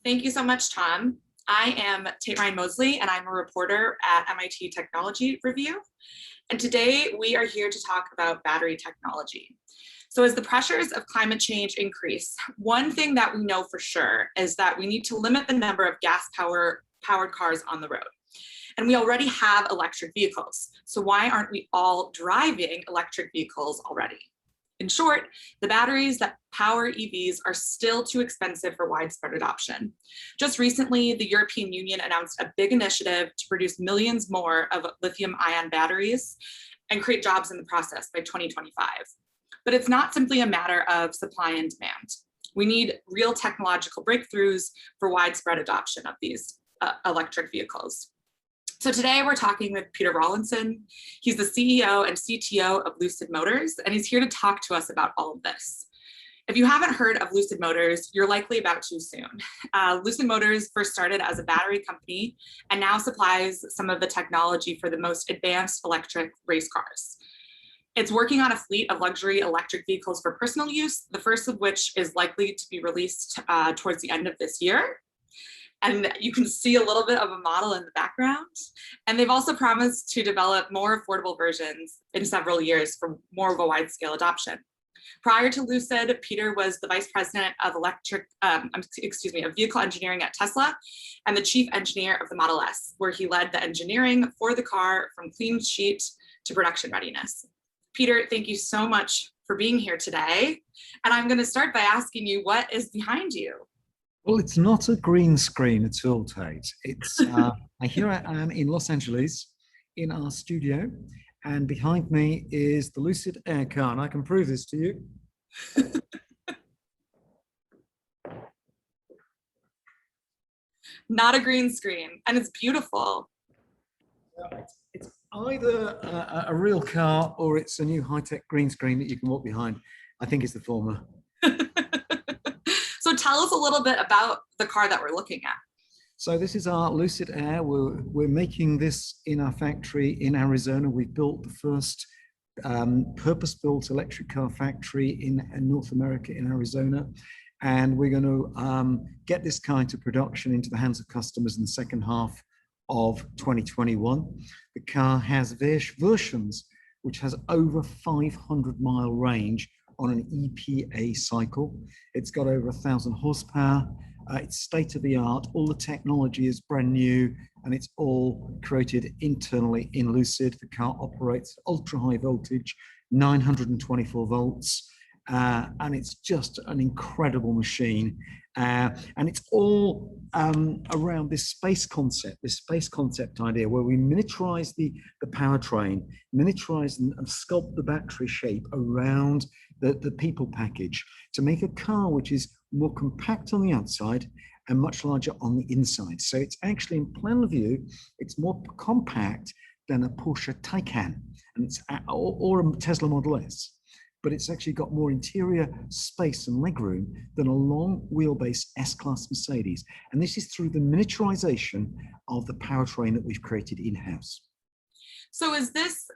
Thank you so much, Tom. I am Tate Ryan Mosley, and I'm a reporter at MIT Technology Review. And today we are here to talk about battery technology. So as the pressures of climate change increase, one thing that we know for sure is that we need to limit the number of gas-powered cars on the road. And we already have electric vehicles. So why aren't we all driving electric vehicles already? In short, the batteries that power EVs are still too expensive for widespread adoption. Just recently, the European Union announced a big initiative to produce millions more of lithium-ion batteries and create jobs in the process by 2025. But it's not simply a matter of supply and demand. We need real technological breakthroughs for widespread adoption of these electric vehicles. So today we're talking with Peter Rawlinson. He's the CEO and CTO of Lucid Motors, and he's here to talk to us about all of this. If you haven't heard of Lucid Motors, you're likely about to soon. Lucid Motors first started as a battery company and now supplies some of the technology for the most advanced electric race cars. It's working on a fleet of luxury electric vehicles for personal use, the first of which is likely to be released towards the end of this year. And you can see a little bit of a model in the background. And they've also promised to develop more affordable versions in several years for more of a wide-scale adoption. Prior to Lucid, Peter was the vice president of vehicle engineering at Tesla and the chief engineer of the Model S, where he led the engineering for the car from clean sheet to production readiness. Peter, thank you so much for being here today. And I'm going to start by asking you, what is behind you? Well, it's not a green screen at all, Tate. It's here I am in Los Angeles in our studio, and behind me is the Lucid Air car, and I can prove this to you. Not a green screen, and it's beautiful. It's either a real car or it's a new high-tech green screen that you can walk behind. I think it's the former. So tell us a little bit about the car that we're looking at. So this is our Lucid Air. We're making this in our factory in Arizona. We've built the first purpose-built electric car factory in North America in Arizona. And we're going to get this car into production into the hands of customers in the second half of 2021. The car has versions which has over 500-mile range on an EPA cycle. It's got over 1,000 horsepower. It's state-of-the-art. All the technology is brand new, and it's all created internally in Lucid. The car operates ultra-high voltage, 924 volts, and it's just an incredible machine. And it's all around this space concept idea where we miniaturize the powertrain, miniaturize and sculpt the battery shape around the people package to make a car which is more compact on the outside and much larger on the inside. So it's actually, in plan view, it's more compact than a Porsche Taycan, and it's or a Tesla Model S. But it's actually got more interior space and legroom than a long wheelbase S-Class Mercedes. And this is through the miniaturization of the powertrain that we've created in-house. So is this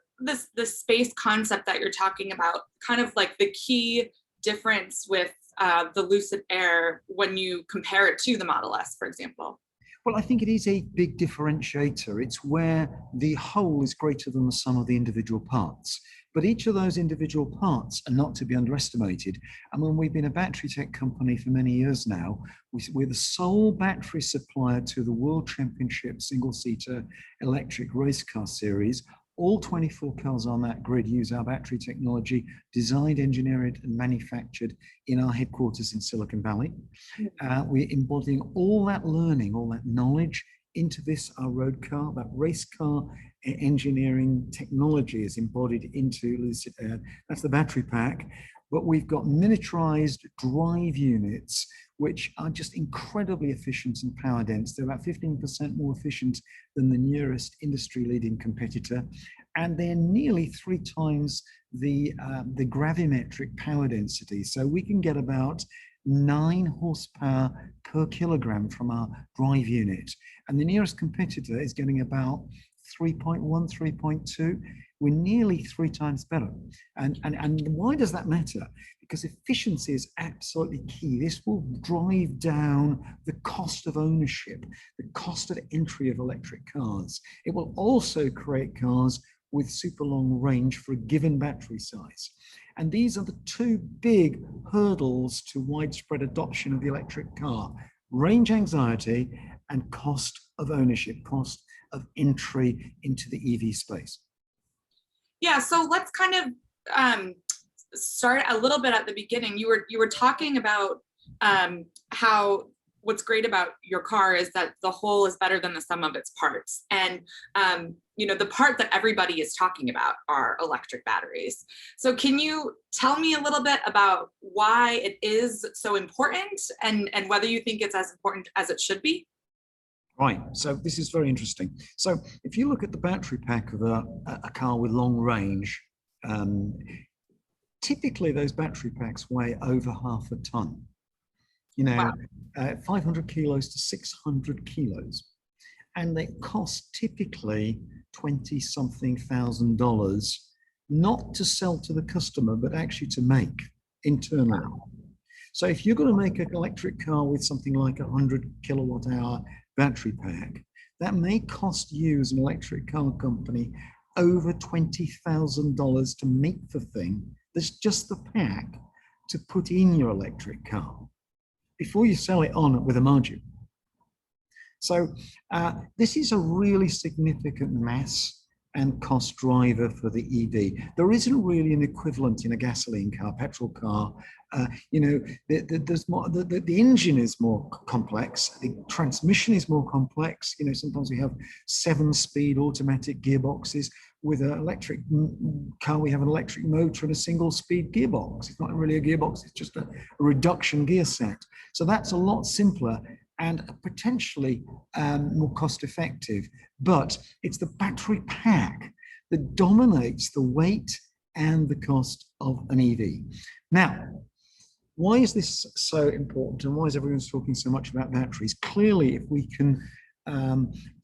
space concept that you're talking about kind of like the key difference with the Lucid Air when you compare it to the Model S, for example? Well, I think it is a big differentiator. It's where the whole is greater than the sum of the individual parts. But each of those individual parts are not to be underestimated. And when we've been a battery tech company for many years now, we're the sole battery supplier to the World Championship single-seater electric race car series. All 24 cars on that grid use our battery technology, designed, engineered, and manufactured in our headquarters in Silicon Valley. We're embodying all that learning, all that knowledge into this, our road car. That race car engineering technology is embodied into Lucid Air. That's the battery pack. But we've got miniaturized drive units, which are just incredibly efficient and power dense. They're about 15% more efficient than the nearest industry-leading competitor. And they're nearly 3 times the gravimetric power density. So we can get about 9 horsepower per kilogram from our drive unit. And the nearest competitor is getting about 3.1, 3.2. we're nearly 3 times better. And why does that matter? Because efficiency is absolutely key. This will drive down the cost of ownership, the cost of entry of electric cars. It will also create cars with super long range for a given battery size. And these are the 2 big hurdles to widespread adoption of the electric car: range anxiety and cost of ownership, cost of entry into the EV space. Yeah, so let's kind of start a little bit at the beginning. You were talking about how what's great about your car is that the whole is better than the sum of its parts. And the part that everybody is talking about are electric batteries. So can you tell me a little bit about why it is so important and whether you think it's as important as it should be? Right, so this is very interesting. So if you look at the battery pack of a car with long range, typically those battery packs weigh over half a ton. Wow. 500 kilos to 600 kilos. And they cost typically $20-something thousand, not to sell to the customer, but actually to make internally. So if you're going to make an electric car with something like 100 kilowatt hour battery pack, that may cost you as an electric car company over $20,000 to make the thing. That's just the pack to put in your electric car before you sell it on with a margin. So this is a really significant mass and cost driver for the EV. There isn't really an equivalent in a gasoline car, petrol car. There's more, the engine is more complex, the transmission is more complex. Sometimes we have 7-speed automatic gearboxes. With an electric car, we have an electric motor and a single-speed gearbox. It's not really a gearbox, it's just a reduction gear set. So that's a lot simpler and potentially more cost-effective. But it's the battery pack that dominates the weight and the cost of an EV. Now, why is this so important, and why is everyone talking so much about batteries? Clearly, if we can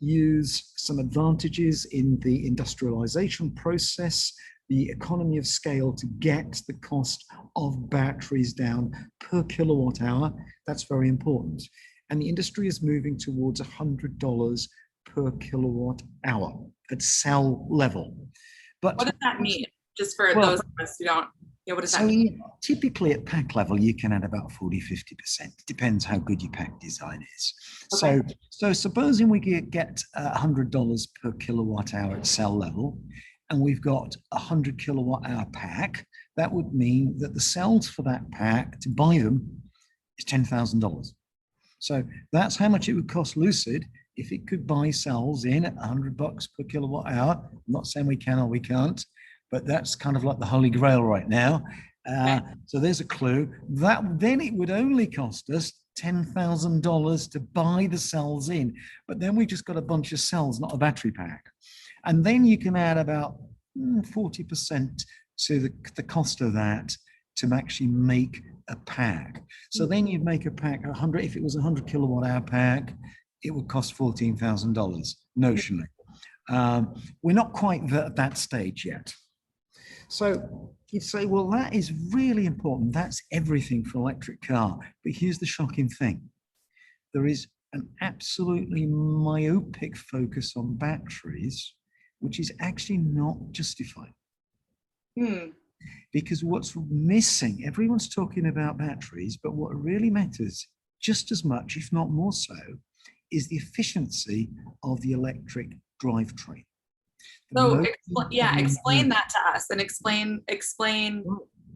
use some advantages in the industrialization process, the economy of scale to get the cost of batteries down per kilowatt hour, that's very important. And the industry is moving towards $100 per kilowatt hour at cell level. But what does that mean? Just for those of us who don't, what does that mean? Typically at pack level, you can add about 40-50%. It depends how good your pack design is. Okay. So supposing we get $100 per kilowatt hour at cell level, and we've got a 100 kilowatt hour pack, that would mean that the cells for that pack, to buy them, is $10,000. So that's how much it would cost Lucid if it could buy cells in at $100 per kilowatt hour. I'm not saying we can or we can't, but that's kind of like the holy grail right now. So there's a clue. Then it would only cost us $10,000 to buy the cells in, but then we just got a bunch of cells, not a battery pack. And then you can add about 40% to the cost of that to actually make a pack. So then you'd make a pack 100. If it was a 100 kilowatt hour pack, it would cost $14,000 notionally. We're not quite at that stage yet. So you'd say, well, that is really important. That's everything for an electric car. But here's the shocking thing. There is an absolutely myopic focus on batteries, which is actually not justified. Because what's missing, everyone's talking about batteries, but what really matters just as much, if not more so, is the efficiency of the electric drivetrain. So explain that to us and explain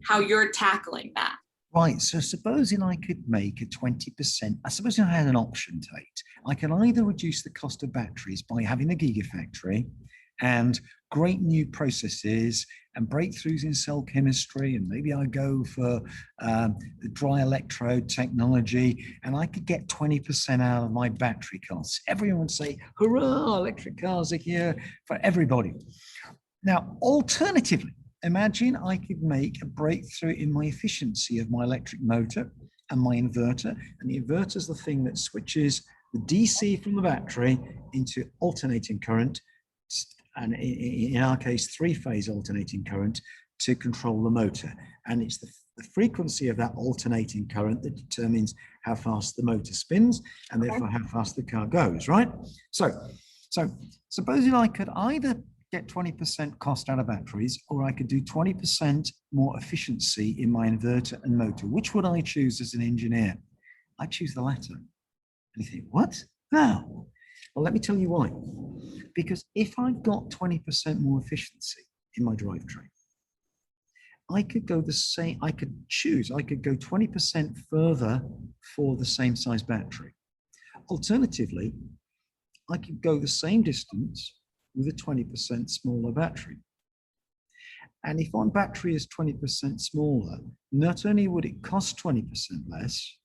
how you're tackling that. Right, so supposing I could make a 20%, supposing I had an option, Tate, I can either reduce the cost of batteries by having a gigafactory and great new processes and breakthroughs in cell chemistry, and maybe I go for the dry electrode technology, and I could get 20% out of my battery costs. Everyone would say, hurrah, electric cars are here for everybody. Now, alternatively, imagine I could make a breakthrough in my efficiency of my electric motor and my inverter, and the inverter is the thing that switches the DC from the battery into alternating current, and in our case, 3-phase alternating current to control the motor. And it's the frequency of that alternating current that determines how fast the motor spins and therefore how fast the car goes, right? So supposing I could either get 20% cost out of batteries, or I could do 20% more efficiency in my inverter and motor. Which would I choose as an engineer? I choose the latter. And you think, what? No. Well, let me tell you why. Because if I got 20% more efficiency in my drivetrain, I could go the same, I could go 20% further for the same size battery. Alternatively, I could go the same distance with a 20% smaller battery. And if one battery is 20% smaller, not only would it cost 20% less,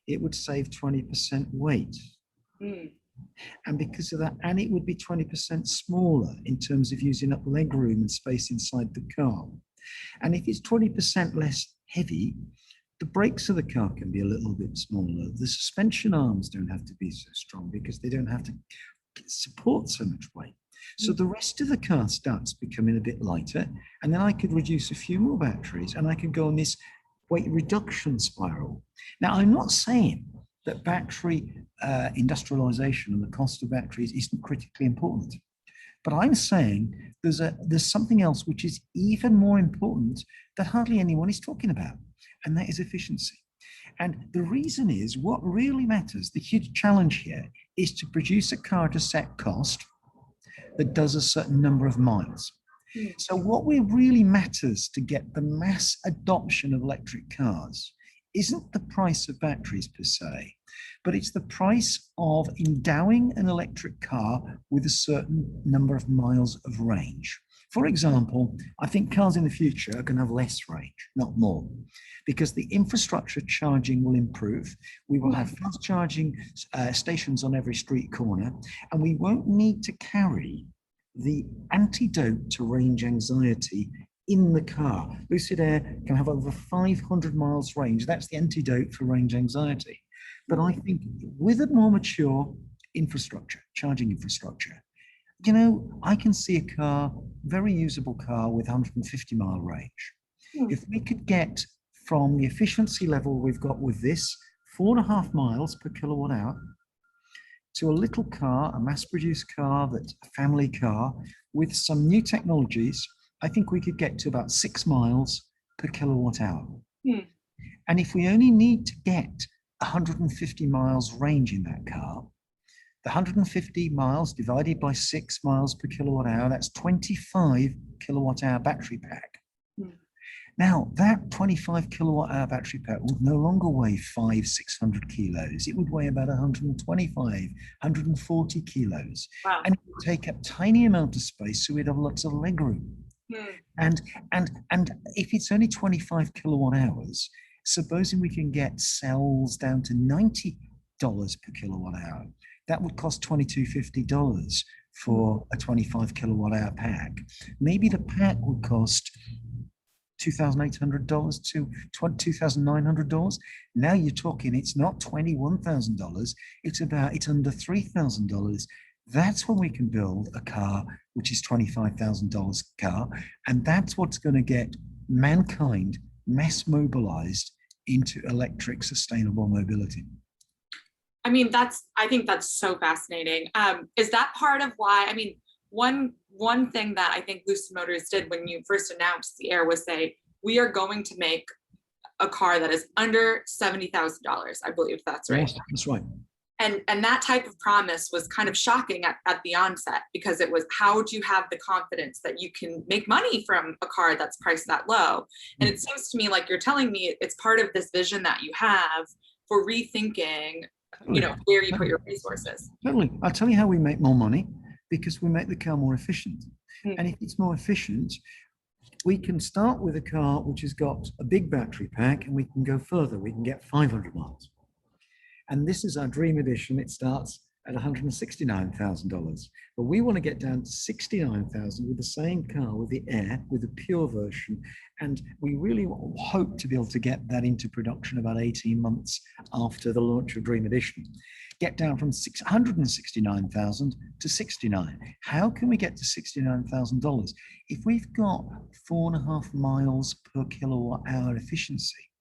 it would save 20% weight. And because of that, and it would be 20% smaller in terms of using up leg room and space inside the car. And if it's 20% less heavy, the brakes of the car can be a little bit smaller. The suspension arms don't have to be so strong because they don't have to support so much weight. So the rest of the car starts becoming a bit lighter, and then I could reduce a few more batteries and I could go on this weight reduction spiral. Now, I'm not saying that battery industrialization and the cost of batteries isn't critically important, but I'm saying there's something else which is even more important that hardly anyone is talking about, and that is efficiency. And the reason is, what really matters, the huge challenge here, is to produce a car at a set cost that does a certain number of miles. So what really matters to get the mass adoption of electric cars isn't the price of batteries per se, but it's the price of endowing an electric car with a certain number of miles of range. For example, I think cars in the future are going to have less range, not more, because the infrastructure charging will improve. We will have fast charging stations on every street corner, and we won't need to carry the antidote to range anxiety in the car. Lucid Air can have over 500 miles range. That's the antidote for range anxiety. But I think with a more mature infrastructure, charging infrastructure, you know, I can see a car, very usable car with 150-mile range. If we could get from the efficiency level we've got with this, 4.5 miles per kilowatt hour, to a little car, a mass-produced car, that's a family car, with some new technologies, I think we could get to about 6 miles per kilowatt hour. And if we only need to get 150 miles range in that car, the 150 miles divided by 6 miles per kilowatt hour, that's 25 kilowatt hour battery pack. Now, that 25 kilowatt hour battery pack would no longer weigh 500-600 kilos. It would weigh about 125, 140 kilos. Wow. And it would take up tiny amount of space, so we'd have lots of leg room. And if it's only 25 kilowatt hours, supposing we can get cells down to $90 per kilowatt hour, that would cost $2,250 for a 25 kilowatt hour pack. Maybe the pack would cost $2,800 to $2,900. Now you're talking, it's not $21,000, it's under $3,000. That's when we can build a car which is $25,000 car, and that's what's going to get mankind mass mobilized into electric sustainable mobility. I mean, I think that's so fascinating. Is that part of why, I mean, one thing that I think Lucid Motors did when you first announced the Air was say, we are going to make a car that is under $70,000, I believe that's right. Yes, that's right. And that type of promise was kind of shocking at the onset, because it was, how do you have the confidence that you can make money from a car that's priced that low? And it seems to me like you're telling me it's part of this vision that you have for rethinking, you know, where you put your resources. Totally. I'll tell you how we make more money, because we make the car more efficient. And if it's more efficient, we can start with a car which has got a big battery pack, and we can go further. We can get 500 miles. And this is our dream edition. It starts at $169,000. But we want to get down to $69,000 with the same car, with the Air, with the pure version. And we really hope to be able to get that into production about 18 months after the launch of Dream Edition. Get down from $169,000 to $69,000. How can we get to $69,000? If we've got 4.5 miles per kilowatt hour efficiency,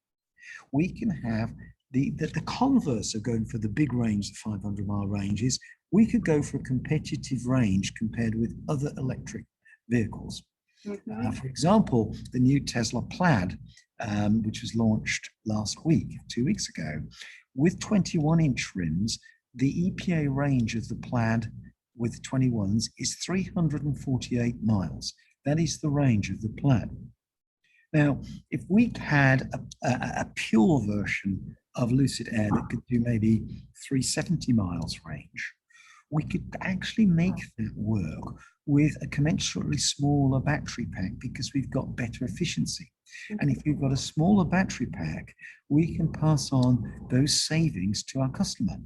we can have the converse of going for the big range, the 500-mile ranges. We could go for a competitive range compared with other electric vehicles. For example, the new Tesla Plaid, which was launched last week, 2 weeks ago, with 21-inch rims, the EPA range of the Plaid with 21s is 348 miles. That is the range of the Plaid. Now, if we had a pure version of Lucid Air that could do maybe 370 miles range, we could actually make that work with a commensurately smaller battery pack because we've got better efficiency. And if we've got a smaller battery pack, we can pass on those savings to our customer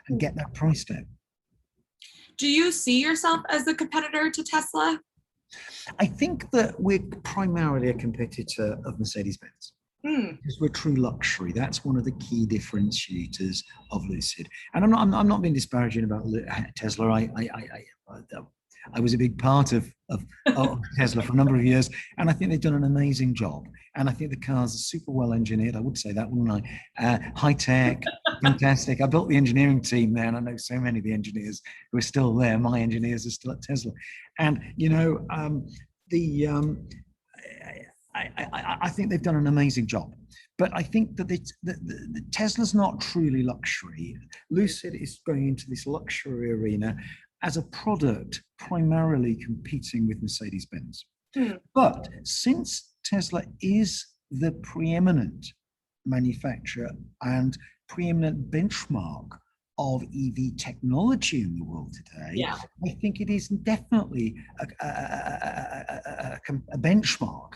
and get that price down. Do you see yourself as a competitor to Tesla? I think that we're primarily a competitor of Mercedes-Benz. Because we're true luxury. That's one of the key differentiators of Lucid. And I'm not being disparaging about Tesla. I was a big part of Tesla for a number of years, and I think they've done an amazing job. And I think the cars are super well engineered. I would say that, wouldn't I? High tech, fantastic. I built the engineering team there, and I know so many of the engineers who are still there. My engineers are still at Tesla, and you know, I think they've done an amazing job. But I think that the Tesla's not truly luxury. Lucid is going into this luxury arena as a product primarily competing with Mercedes-Benz. But since Tesla is the preeminent manufacturer and preeminent benchmark of EV technology in the world today, I think it is definitely a benchmark,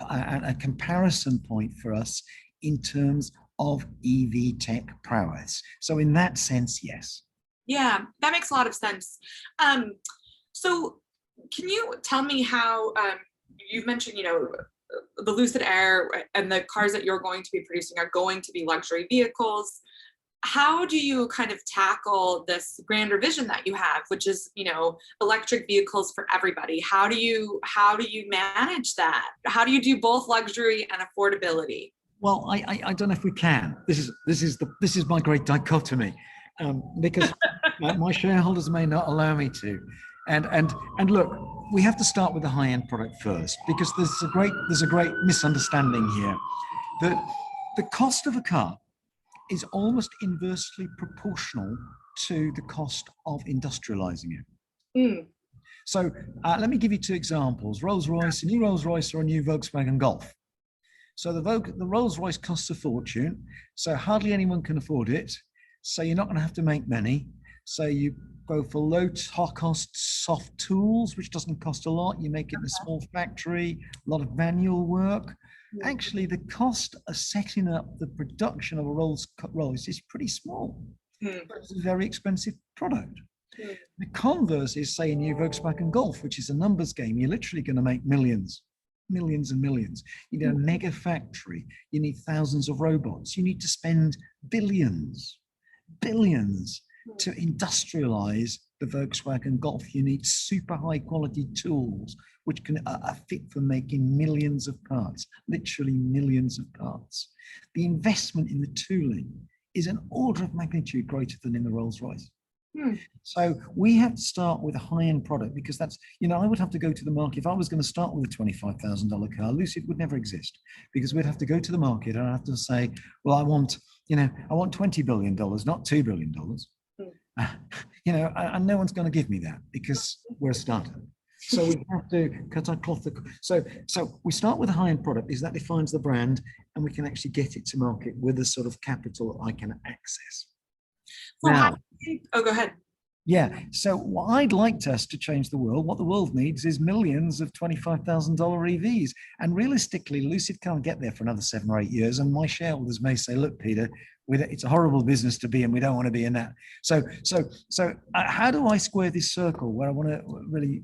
a comparison point for us in terms of EV tech prowess. So in that sense, yes. Yeah, that makes a lot of sense. So can you tell me how, you've mentioned, you know, the Lucid Air and the cars that you're going to be producing are going to be luxury vehicles. How do you kind of tackle this grander vision that you have, which is, you know, electric vehicles for everybody? How do you manage that? How do you do both luxury and affordability? Well, I don't know if we can. This is my great dichotomy, because my shareholders may not allow me to. And look, we have to start with the high-end product first, because there's a great misunderstanding here that the cost of a car is almost inversely proportional to the cost of industrializing it. So let me give you two examples. Rolls-Royce, a new Rolls-Royce or a new Volkswagen Golf. So the Rolls-Royce costs a fortune, so hardly anyone can afford it. So you're not going to have to make many. So you go for low cost soft tools, which doesn't cost a lot. You make it in a small factory, a lot of manual work. Actually, the cost of setting up the production of a Rolls-Royce is pretty small, but it's a very expensive product. The converse is, say, a new Volkswagen Golf, which is a numbers game. You're literally going to make millions and millions. You need a mega factory. You need thousands of robots. You need to spend billions to industrialize the Volkswagen Golf. You need super high quality tools which are fit for making millions of parts, literally millions of parts. The investment in the tooling is an order of magnitude greater than in the Rolls-Royce. So we have to start with a high-end product, because that's, you know, I would have to go to the market. If I was going to start with a $25,000 car, Lucid would never exist, because we'd have to go to the market and I have to say, well, I want $20 billion, not $2 billion. You know, and no one's going to give me that, because we're a startup. So we have to cut our cloth. So we start with a high-end product, because that defines the brand, and we can actually get it to market with the sort of capital that I can access. So now, go ahead. Yeah, so what I'd like us to change the world. What the world needs is millions of $25,000 EVs. And realistically, Lucid can't get there for another 7 or 8 years. And my shareholders may say, look, Peter, it's a horrible business to be in. We don't want to be in that. So how do I square this circle where I want to really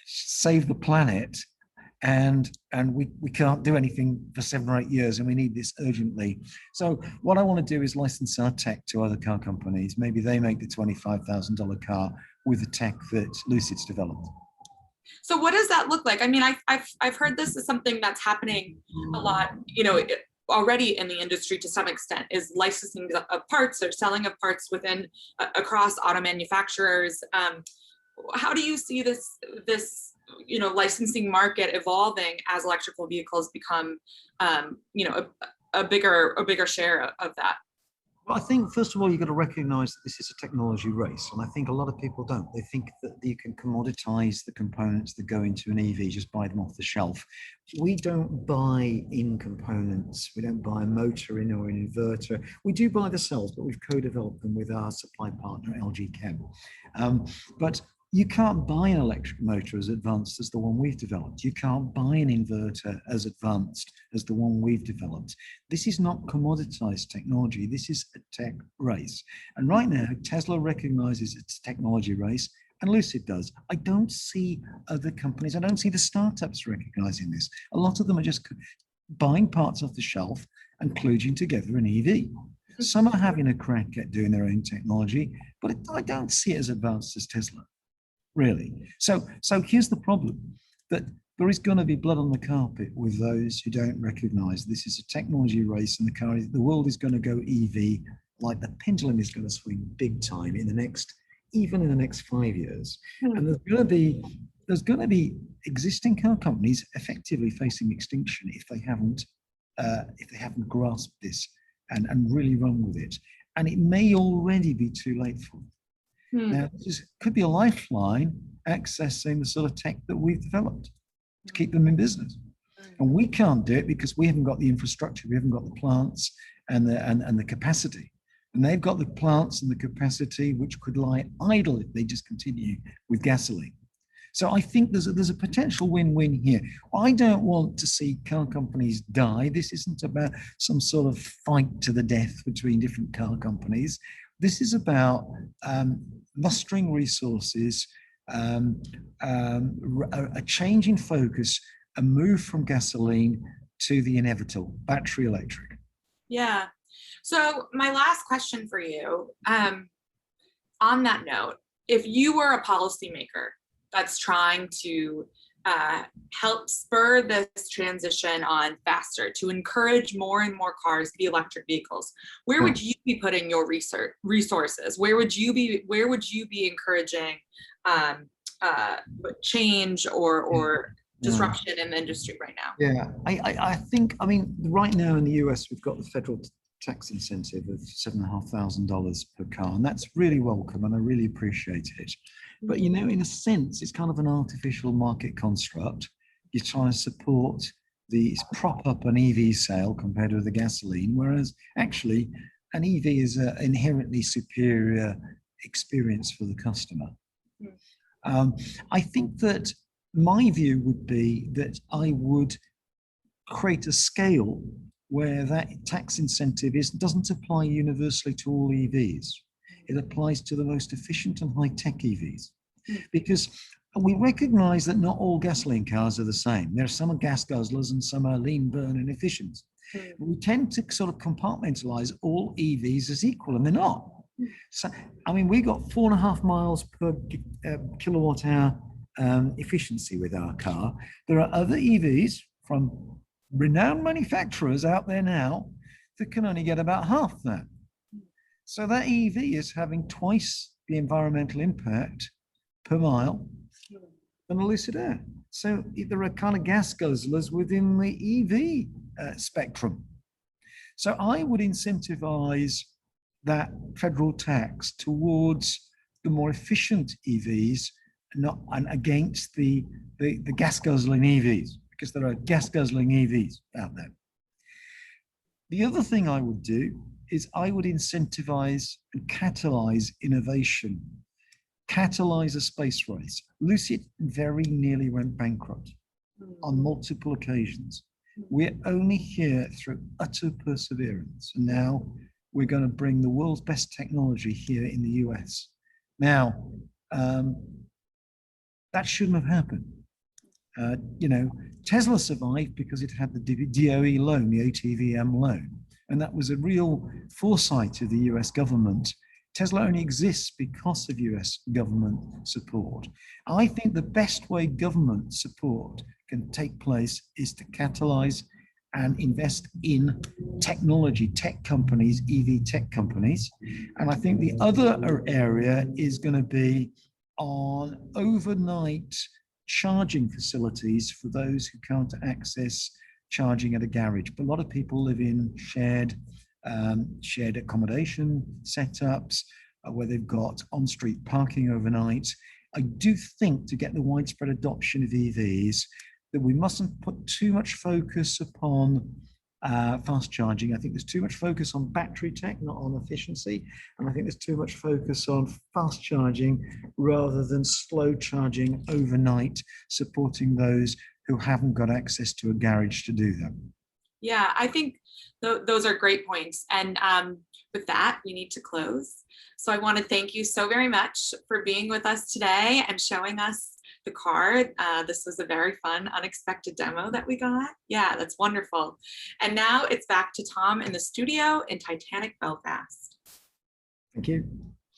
save the planet, and we can't do anything for 7 or 8 years, and we need this urgently? So what I want to do is license our tech to other car companies. Maybe they make the $25,000 car with the tech that Lucid's developed. So what does that look like? I mean, I've heard this is something that's happening a lot, already in the industry to some extent, is licensing of parts or selling of parts within across auto manufacturers. How do you see this licensing market evolving as electrical vehicles become a bigger share of that? Well, I think, first of all, you've got to recognize that this is a technology race. And I think a lot of people don't. They think that you can commoditize the components that go into an EV, just buy them off the shelf. We don't buy in components. We don't buy a motor in or an inverter. We do buy the cells, but we've co-developed them with our supply partner, LG Chem. But you can't buy an electric motor as advanced as the one we've developed. You can't buy an inverter as advanced as the one we've developed. This is not commoditized technology. This is a tech race. And right now, Tesla recognizes it's a technology race, and Lucid does. I don't see other companies, I don't see the startups recognizing this. A lot of them are just buying parts off the shelf and kludging together an EV. Some are having a crack at doing their own technology, but I don't see it as advanced as Tesla. Really. So here's the problem, that there is going to be blood on the carpet with those who don't recognize this is a technology race, and the world is going to go EV like the pendulum is going to swing big time even in the next 5 years. And there's going to be existing car companies effectively facing extinction if they haven't grasped this and really run with it. And it may already be too late for them. Now, this could be a lifeline accessing the sort of tech that we've developed to keep them in business. And we can't do it because we haven't got the infrastructure, we haven't got the plants and the capacity. And they've got the plants and the capacity which could lie idle if they just continue with gasoline. So I think there's a potential win-win here. I don't want to see car companies die. This isn't about some sort of fight to the death between different car companies. This is about mustering resources, a change in focus, a move from gasoline to the inevitable, battery electric. Yeah. So my last question for you, on that note, if you were a policymaker that's trying to help spur this transition on faster, to encourage more and more cars to be electric vehicles, where would you be putting your resources? Where would you be encouraging change or disruption in the industry right now? Yeah, I think, right now in the US, we've got the federal tax incentive of $7,500 per car, and that's really welcome, and I really appreciate it. But in a sense, it's kind of an artificial market construct. You try and support prop up an EV sale compared with the gasoline, whereas actually an EV is an inherently superior experience for the customer. I think that my view would be that I would create a scale where that tax incentive doesn't apply universally to all EVs. It applies to the most efficient and high-tech EVs, because we recognize that not all gasoline cars are the same. There are some gas guzzlers and some are lean burn and efficient. We tend to sort of compartmentalize all EVs as equal, and they're not. So, we got 4.5 miles per kilowatt hour efficiency with our car. There are other EVs from renowned manufacturers out there now that can only get about half that. So that EV is having twice the environmental impact per mile than a Lucid Air. So there are kind of gas guzzlers within the EV spectrum. So I would incentivize that federal tax towards the more efficient EVs, and against the gas guzzling EVs, because there are gas guzzling EVs out there. The other thing I would do is I would incentivize and catalyze innovation, catalyze a space race. Lucid very nearly went bankrupt on multiple occasions. We're only here through utter perseverance. And now we're going to bring the world's best technology here in the US. Now, that shouldn't have happened. You know, Tesla survived because it had the DOE loan, the ATVM loan. And that was a real foresight of the US government. Tesla only exists because of US government support. I think the best way government support can take place is to catalyze and invest in technology, tech companies, EV tech companies. And I think the other area is going to be on overnight charging facilities for those who can't access charging at a garage. But a lot of people live in shared accommodation setups where they've got on-street parking overnight. I do think to get the widespread adoption of EVs, that we mustn't put too much focus upon fast charging. I think there's too much focus on battery tech, not on efficiency. And I think there's too much focus on fast charging rather than slow charging overnight, supporting those who haven't got access to a garage to do that. Yeah, I think those are great points. And with that, we need to close. So I want to thank you so very much for being with us today and showing us the car. This was a very fun, unexpected demo that we got. Yeah, that's wonderful. And now it's back to Tom in the studio in Titanic Belfast. Thank you.